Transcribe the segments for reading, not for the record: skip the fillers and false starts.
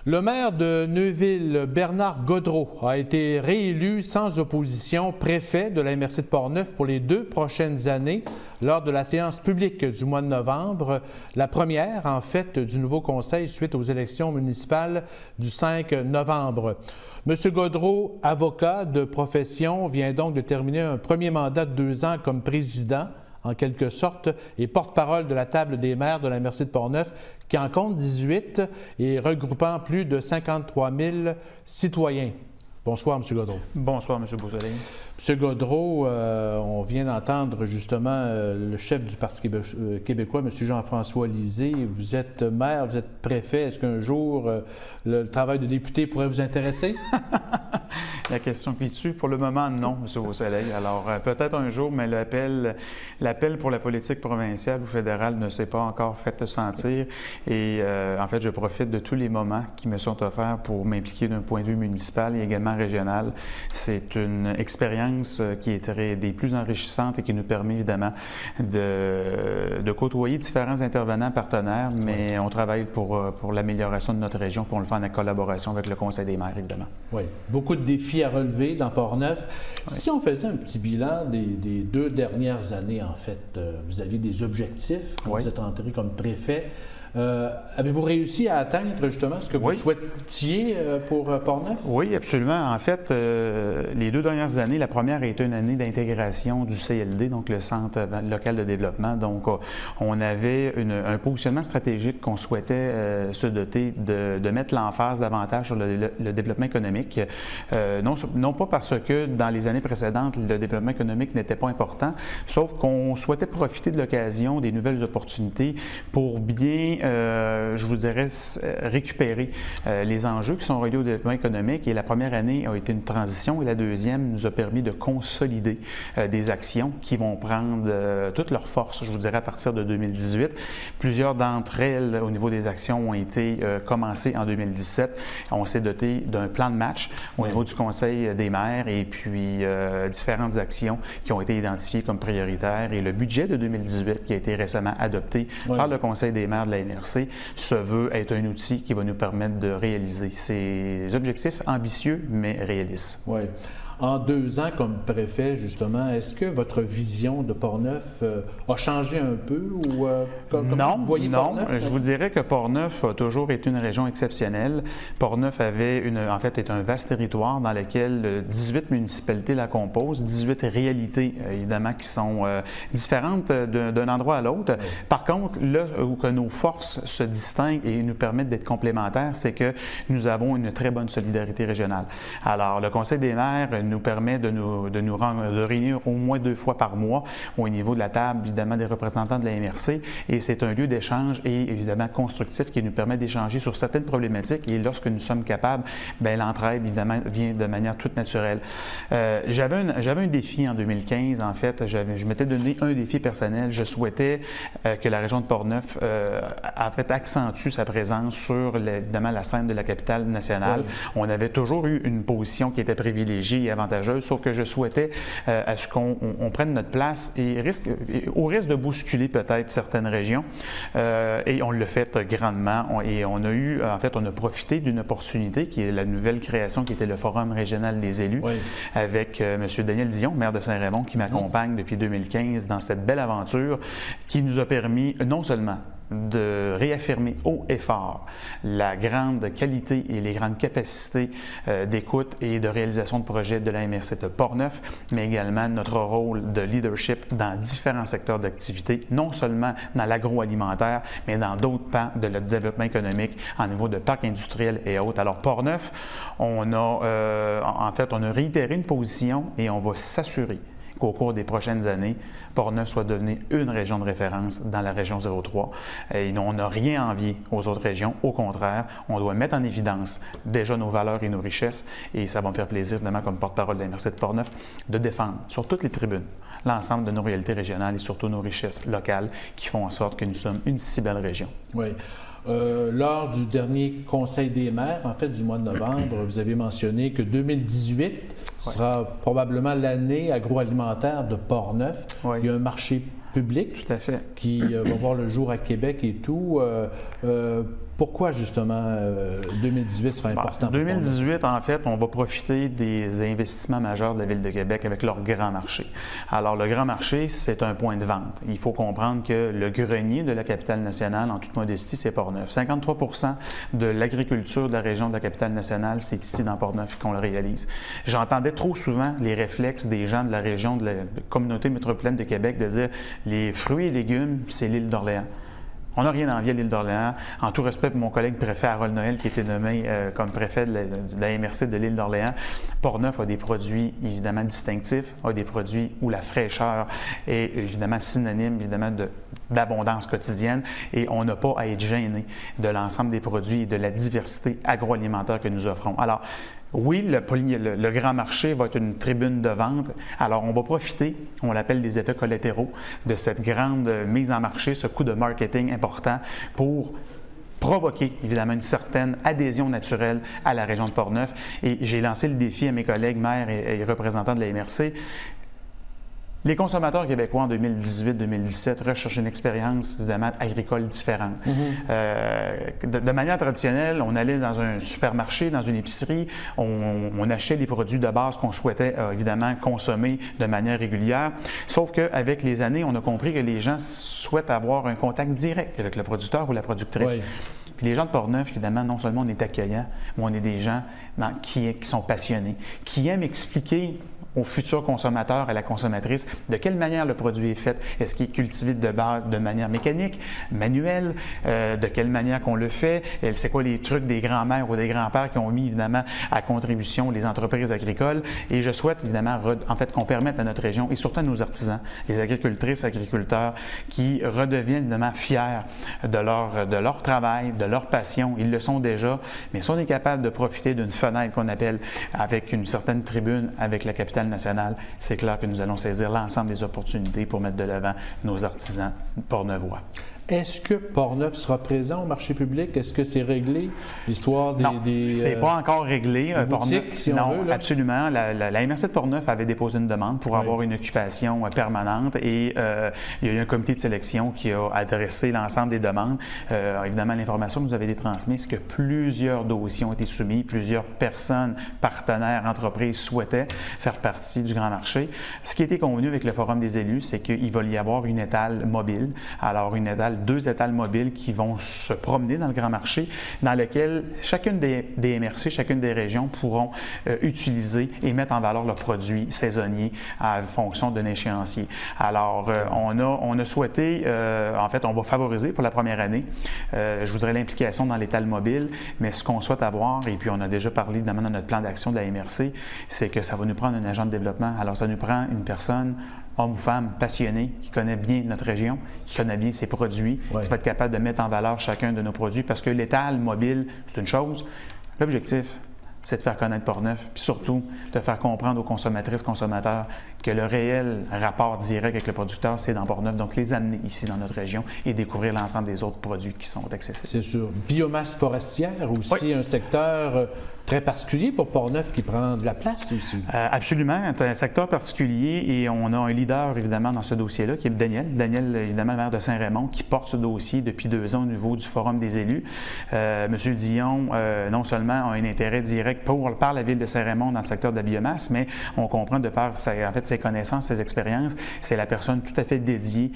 Le maire de Neuville, Bernard Gaudreault, a été réélu sans opposition préfet de la MRC de Portneuf pour les 2 prochaines années lors de la séance publique du mois de novembre, la première, en fait, du nouveau conseil suite aux élections municipales du 5 novembre. M. Gaudreault, avocat de profession, vient donc de terminer un premier mandat de 2 ans comme président, en quelque sorte, et porte-parole de la table des maires de la MRC de Portneuf, qui en compte 18 et regroupant plus de 53 000 citoyens. Bonsoir, M. Gaudreault. Bonsoir, M. Beausoleil. M. Gaudreault, on vient d'entendre justement le chef du Parti québécois, M. Jean-François Lisée. Vous êtes maire, vous êtes préfet. Est-ce qu'un jour, le travail de député pourrait vous intéresser? La question qui tue, pour le moment, non, M. Beausoleil. Alors, peut-être un jour, mais l'appel pour la politique provinciale ou fédérale ne s'est pas encore fait sentir. Et en fait, je profite de tous les moments qui me sont offerts pour m'impliquer d'un point de vue municipal et également régional. C'est une expérience qui est des plus enrichissantes et qui nous permet évidemment de côtoyer différents intervenants partenaires, mais on travaille pour l'amélioration de notre région, puis on le fait en collaboration avec le Conseil des maires, évidemment. Oui, beaucoup de défis à relever dans Portneuf. Oui. Si on faisait un petit bilan des 2 dernières années, en fait, vous aviez des objectifs quand vous êtes entré comme préfet. Avez-vous réussi à atteindre justement ce que vous souhaitiez pour Portneuf? Oui, absolument. En fait, les 2 dernières années, la première a été une année d'intégration du CLD, donc le Centre local de développement. Donc, on avait un positionnement stratégique qu'on souhaitait se doter de mettre l'emphase davantage sur le développement économique. Non pas parce que dans les années précédentes, le développement économique n'était pas important, sauf qu'on souhaitait profiter de l'occasion des nouvelles opportunités pour bien je vous dirais, récupérer les enjeux qui sont reliés au développement économique. Et la première année a été une transition et la deuxième nous a permis de consolider des actions qui vont prendre toute leur force, je vous dirais, à partir de 2018. Plusieurs d'entre elles, au niveau des actions, ont été commencées en 2017. On s'est doté d'un plan de match au niveau du Conseil des maires et puis différentes actions qui ont été identifiées comme prioritaires. Et le budget de 2018 qui a été récemment adopté par le Conseil des maires de la MRC se veut être un outil qui va nous permettre de réaliser ces objectifs ambitieux mais réalistes. Oui. En 2 ans comme préfet, justement, est-ce que votre vision de Portneuf a changé un peu ou non, vous voyez Portneuf? Je vous dirais que Portneuf a toujours été une région exceptionnelle. Portneuf en fait, est un vaste territoire dans lequel 18 municipalités la composent, 18 réalités, évidemment, qui sont différentes d'un endroit à l'autre. Oui. Par contre, là où que nos forces se distinguent et nous permettent d'être complémentaires, c'est que nous avons une très bonne solidarité régionale. Alors, le Conseil des maires nous permet de réunir au moins 2 fois par mois au niveau de la table, évidemment, des représentants de la MRC. Et c'est un lieu d'échange et évidemment constructif qui nous permet d'échanger sur certaines problématiques. Et lorsque nous sommes capables, bien, l'entraide, évidemment, vient de manière toute naturelle. J'avais un défi en 2015, en fait. Je m'étais donné un défi personnel. Je souhaitais que la région de Portneuf en fait, accentue sa présence sur, évidemment, la scène de la capitale nationale. Oui. On avait toujours eu une position qui était privilégiée et avantageuse, sauf que je souhaitais à ce qu'on prenne notre place et au risque de bousculer peut-être certaines régions. Et on l'a fait grandement. Et on a eu, en fait, on a profité d'une opportunité qui est la nouvelle création qui était le Forum régional des élus avec M. Daniel Dion, maire de Saint-Raymond, qui m'accompagne depuis 2015 dans cette belle aventure qui nous a permis non seulement de réaffirmer haut et fort la grande qualité et les grandes capacités d'écoute et de réalisation de projets de la MRC de Portneuf, mais également notre rôle de leadership dans différents secteurs d'activité, non seulement dans l'agroalimentaire, mais dans d'autres pans de le développement économique en niveau de parcs industriels et autres. Alors, Portneuf, on a réitéré une position et on va s'assurer qu'au cours des prochaines années, Portneuf soit devenu une région de référence dans la région 03. Et on n'a rien à envier aux autres régions. Au contraire, on doit mettre en évidence déjà nos valeurs et nos richesses. Et ça va me faire plaisir, évidemment, comme porte-parole de la MRC de Portneuf, de défendre sur toutes les tribunes l'ensemble de nos réalités régionales et surtout nos richesses locales qui font en sorte que nous sommes une si belle région. Oui. Lors du dernier Conseil des maires, en fait, du mois de novembre, vous avez mentionné que 2018 sera probablement l'année agroalimentaire de Portneuf. Il y a un marché public. Tout à fait. Qui va voir le jour à Québec et tout. Pourquoi, justement, 2018 sera important? En 2018, en fait, on va profiter des investissements majeurs de la Ville de Québec avec leur grand marché. Alors, le grand marché, c'est un point de vente. Il faut comprendre que le grenier de la capitale nationale, en toute modestie, c'est Portneuf. 53% de l'agriculture de la région de la capitale nationale, c'est ici dans Portneuf qu'on le réalise. J'entendais trop souvent les réflexes des gens de la région de la communauté métropolitaine de Québec de dire les fruits et légumes, c'est l'île d'Orléans. On n'a rien à envier à l'île d'Orléans. En tout respect pour mon collègue préfet Harold Noël, qui a été nommé comme préfet de la MRC de l'île d'Orléans, Portneuf a des produits évidemment distinctifs, a des produits où la fraîcheur est évidemment synonyme évidemment d'abondance quotidienne et on n'a pas à être gêné de l'ensemble des produits et de la diversité agroalimentaire que nous offrons. Alors, oui, le grand marché va être une tribune de vente. Alors, on va profiter, on l'appelle des effets collatéraux, de cette grande mise en marché, ce coup de marketing important pour provoquer évidemment une certaine adhésion naturelle à la région de Portneuf. Et j'ai lancé le défi à mes collègues maires et représentants de la MRC. Les consommateurs québécois en 2018-2017 recherchent une expérience évidemment agricole différente. De manière traditionnelle, on allait dans un supermarché, dans une épicerie, on achetait les produits de base qu'on souhaitait évidemment consommer de manière régulière. Sauf qu'avec les années, on a compris que les gens souhaitent avoir un contact direct avec le producteur ou la productrice. Oui. Puis les gens de Portneuf, évidemment, non seulement on est accueillants, mais on est des gens qui sont passionnés, qui aiment expliquer au futur consommateur, à la consommatrice, de quelle manière le produit est fait. Est-ce qu'il est cultivé de base de manière mécanique, manuelle, de quelle manière qu'on le fait, c'est quoi les trucs des grands-mères ou des grands-pères qui ont mis évidemment à contribution les entreprises agricoles. Et je souhaite évidemment en fait qu'on permette à notre région et surtout à nos artisans, les agricultrices, agriculteurs, qui redeviennent évidemment fiers de leur travail, de leur passion. Ils le sont déjà, mais si on est capable de profiter d'une fenêtre qu'on appelle avec une certaine tribune avec la capitale nationale, c'est clair que nous allons saisir l'ensemble des opportunités pour mettre de l'avant nos artisans portneuvois. Est-ce que Portneuf sera présent au marché public? Est-ce que c'est réglé, l'histoire des... Non, c'est pas encore réglé. Boutiques, si on veut, là? Absolument. La MRC de Portneuf avait déposé une demande pour avoir une occupation permanente et il y a eu un comité de sélection qui a adressé l'ensemble des demandes. Évidemment, l'information que vous avez été transmise, c'est que plusieurs dossiers ont été soumis, plusieurs personnes, partenaires, entreprises souhaitaient faire partie du grand marché. Ce qui a été convenu avec le Forum des élus, c'est qu'il va y avoir une étale mobile. Alors, deux étals mobiles qui vont se promener dans le grand marché, dans lequel chacune des MRC, chacune des régions pourront utiliser et mettre en valeur leurs produits saisonniers en fonction d'un échéancier. Alors, on a souhaité, en fait, on va favoriser pour la première année, je vous dirais l'implication dans l'étal mobile, mais ce qu'on souhaite avoir, et puis on a déjà parlé évidemment dans notre plan d'action de la MRC, c'est que ça va nous prendre un agent de développement. Alors, ça nous prend une personne, homme ou femme passionné, qui connaît bien notre région, qui connaît bien ses produits, qui va être capable de mettre en valeur chacun de nos produits parce que l'étal mobile, c'est une chose. L'objectif, c'est de faire connaître Portneuf, puis surtout de faire comprendre aux consommatrices, consommateurs que le réel rapport direct avec le producteur, c'est dans Portneuf. Donc, les amener ici dans notre région et découvrir l'ensemble des autres produits qui sont accessibles. C'est sûr. Biomasse forestière aussi, un secteur très particulier pour Portneuf qui prend de la place aussi. Absolument. C'est un secteur particulier et on a un leader évidemment dans ce dossier-là qui est Daniel. Daniel, évidemment, le maire de Saint-Raymond, qui porte ce dossier depuis 2 ans au niveau du Forum des élus. Monsieur Dion, non seulement a un intérêt direct par la ville de Saint-Raymond dans le secteur de la biomasse, mais on comprend de par ses connaissances, ses expériences, c'est la personne tout à fait dédiée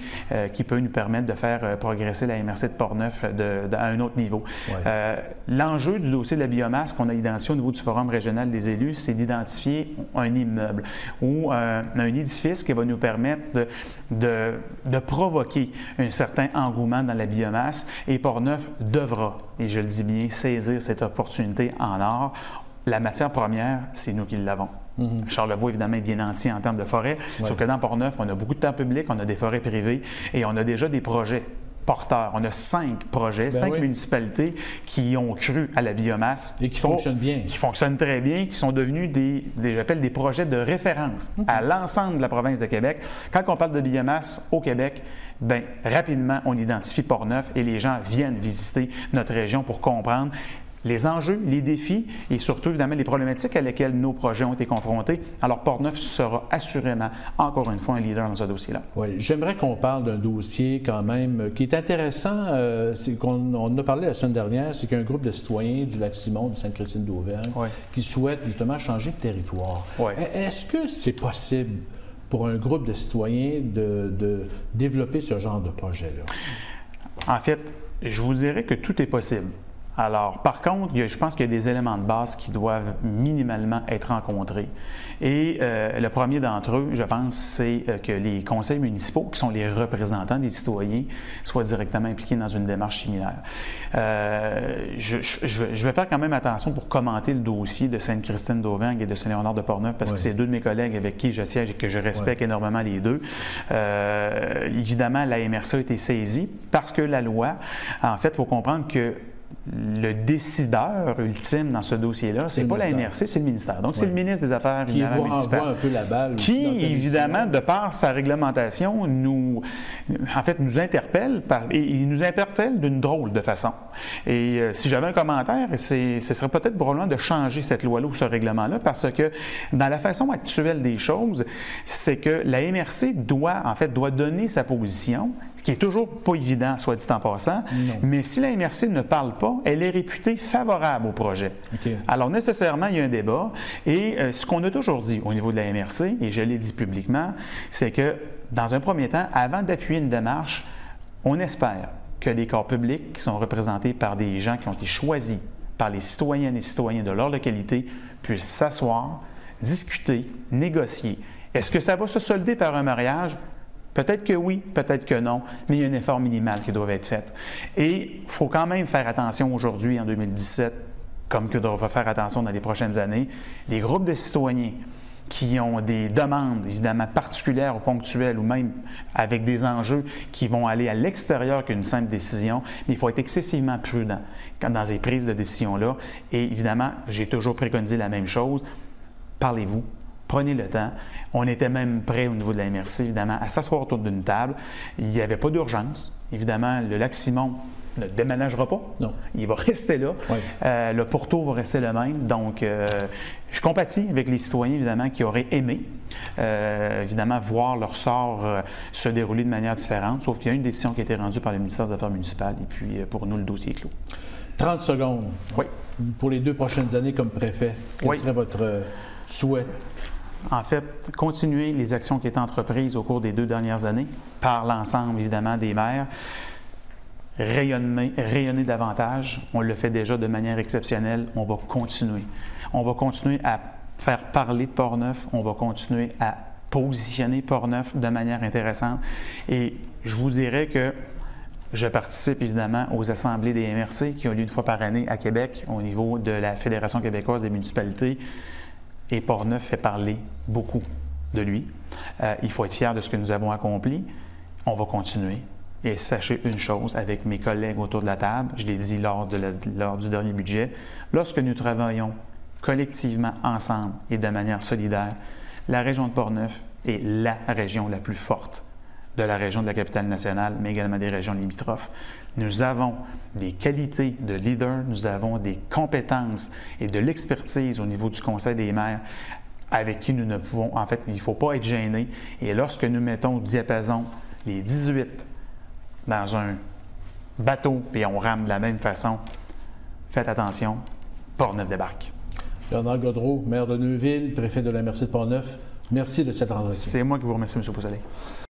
qui peut nous permettre de faire progresser la MRC de Portneuf à un autre niveau. Ouais. L'enjeu du dossier de la biomasse qu'on a identifié au niveau du Forum régional des élus, c'est d'identifier un immeuble ou un édifice qui va nous permettre de provoquer un certain engouement dans la biomasse et Portneuf devra, et je le dis bien, saisir cette opportunité en or. La matière première, c'est nous qui l'avons. Charlevoix, évidemment, est bien entier en termes de forêt, sauf que dans Portneuf, on a beaucoup de terres publiques, on a des forêts privées et on a déjà des projets porteurs. On a 5 projets, 5 municipalités qui ont cru à la biomasse. Et qui fonctionnent bien. Qui fonctionnent très bien, qui sont devenus j'appelle des projets de référence à l'ensemble de la province de Québec. Quand on parle de biomasse au Québec, rapidement, on identifie Portneuf et les gens viennent visiter notre région pour comprendre les enjeux, les défis et surtout, évidemment, les problématiques à lesquelles nos projets ont été confrontés. Alors, Portneuf sera assurément, encore une fois, un leader dans ce dossier-là. Oui, j'aimerais qu'on parle d'un dossier quand même qui est intéressant. On en a parlé la semaine dernière, c'est qu'il y a un groupe de citoyens du Lac-Simon, de Sainte-Christine d'Auvergne, qui souhaitent justement changer de territoire. Est-ce que c'est possible pour un groupe de citoyens de développer ce genre de projet-là? En fait, je vous dirais que tout est possible. Alors, par contre, je pense qu'il y a des éléments de base qui doivent minimalement être rencontrés. Et le premier d'entre eux, je pense, c'est que les conseils municipaux, qui sont les représentants des citoyens, soient directement impliqués dans une démarche similaire. Je vais faire quand même attention pour commenter le dossier de Sainte-Christine d'Auvergne et de Saint-Léonard de Portneuf, parce que c'est deux de mes collègues avec qui je siège et que je respecte énormément les deux. Évidemment, la MRC a été saisie parce que la loi, en fait, il faut comprendre que le décideur ultime dans ce dossier-là, c'est pas la MRC, c'est le ministère. Donc, c'est le ministre des Affaires municipales. Qui un peu la balle. Qui, évidemment, de par sa réglementation, nous interpelle et il nous interpelle d'une drôle de façon. Et si j'avais un commentaire, ce serait peut-être probablement de changer cette loi-là ou ce règlement-là, parce que dans la façon actuelle des choses, c'est que la MRC doit donner sa position, ce qui est toujours pas évident, soit dit en passant, mais si la MRC ne parle pas, elle est réputée favorable au projet. Alors, nécessairement, il y a un débat. Et ce qu'on a toujours dit au niveau de la MRC, et je l'ai dit publiquement, c'est que, dans un premier temps, avant d'appuyer une démarche, on espère que les corps publics qui sont représentés par des gens qui ont été choisis par les citoyennes et citoyens de leur localité puissent s'asseoir, discuter, négocier. Est-ce que ça va se solder par un mariage? Peut-être que oui, peut-être que non, mais il y a un effort minimal qui doit être fait. Et il faut quand même faire attention aujourd'hui, en 2017, comme que doit faire attention dans les prochaines années, les groupes de citoyens qui ont des demandes, évidemment, particulières ou ponctuelles, ou même avec des enjeux qui vont aller à l'extérieur qu'une simple décision, mais il faut être excessivement prudent dans les prises de décision-là. Et évidemment, j'ai toujours préconisé la même chose. Parlez-vous. Prenez le temps. On était même prêt au niveau de la MRC, évidemment, à s'asseoir autour d'une table. Il n'y avait pas d'urgence. Évidemment, le Lac-Simon ne déménagera pas. Non. Il va rester là. Le pourtour va rester le même. Donc, je compatis avec les citoyens, évidemment, qui auraient aimé, évidemment, voir leur sort se dérouler de manière différente. Sauf qu'il y a une décision qui a été rendue par le ministère des Affaires municipales. Et puis, pour nous, le dossier est clos. 30 secondes. Pour les 2 prochaines années comme préfet, quel serait votre souhait? En fait, continuer les actions qui étaient entreprises au cours des 2 dernières années par l'ensemble, évidemment, des maires. Rayonner davantage. On le fait déjà de manière exceptionnelle. On va continuer. On va continuer à faire parler de Portneuf. On va continuer à positionner Portneuf de manière intéressante. Et je vous dirais que je participe évidemment aux assemblées des MRC qui ont lieu une fois par année à Québec au niveau de la Fédération québécoise des municipalités. Et Portneuf fait parler beaucoup de lui. Il faut être fier de ce que nous avons accompli. On va continuer. Et sachez une chose, avec mes collègues autour de la table, je l'ai dit lors du dernier budget, lorsque nous travaillons collectivement ensemble et de manière solidaire, la région de Portneuf est la région la plus forte de la région de la Capitale-Nationale, mais également des régions limitrophes. Nous avons des qualités de leader, nous avons des compétences et de l'expertise au niveau du Conseil des maires avec qui nous ne pouvons, en fait, il ne faut pas être gêné. Et lorsque nous mettons au diapason les 18 dans un bateau et on rame de la même façon, faites attention, Portneuf débarque. Bernard Gaudreault, maire de Neuville, préfet de la MRC de Portneuf, merci de cette entretien. C'est moi qui vous remercie, M. Beausoleil.